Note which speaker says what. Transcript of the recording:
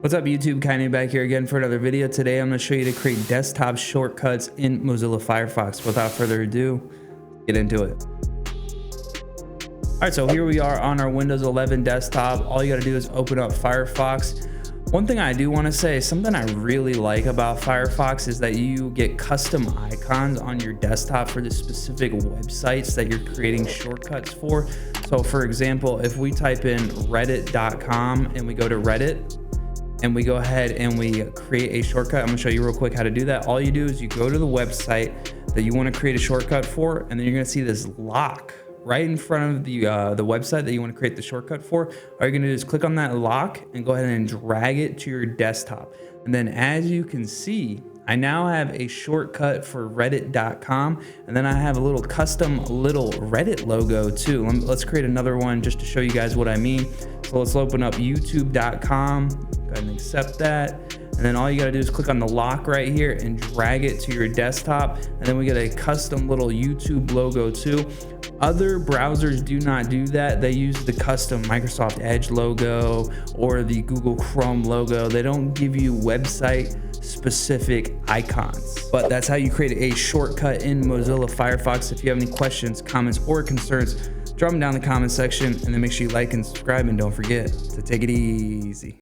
Speaker 1: What's up YouTube, Kanye back here again for another video. Today I'm going to show you to create desktop shortcuts in Mozilla Firefox. Without further ado, get into it. Alright, so here we are on our Windows 11 desktop. All you got to do is open up Firefox. One thing I do want to say, something I really like about Firefox is that you get custom icons on your desktop for the specific websites that you're creating shortcuts for. So for example, if we type in reddit.com and we go to Reddit, and we go ahead and we create a shortcut. I'm gonna show you real quick how to do that. All you do is you go to the website that you wanna create a shortcut for, and then you're gonna see this lock right in front of the website that you wanna create the shortcut for. All you're gonna do is click on that lock and go ahead and drag it to your desktop. And then as you can see, I now have a shortcut for reddit.com, and then I have a little custom little Reddit logo too. Let's create another one just to show you guys what I mean. So let's open up youtube.com, go ahead and accept that. And then all you gotta do is click on the lock right here and drag it to your desktop. And then we get a custom little YouTube logo too. Other browsers do not do that. They use the custom Microsoft Edge logo or the Google Chrome logo. They don't give you website specific icons, but that's how you create a shortcut in Mozilla Firefox. If you have any questions, comments, or concerns, drop them down in the comment section, and then make sure you like and subscribe, and don't forget to take it easy.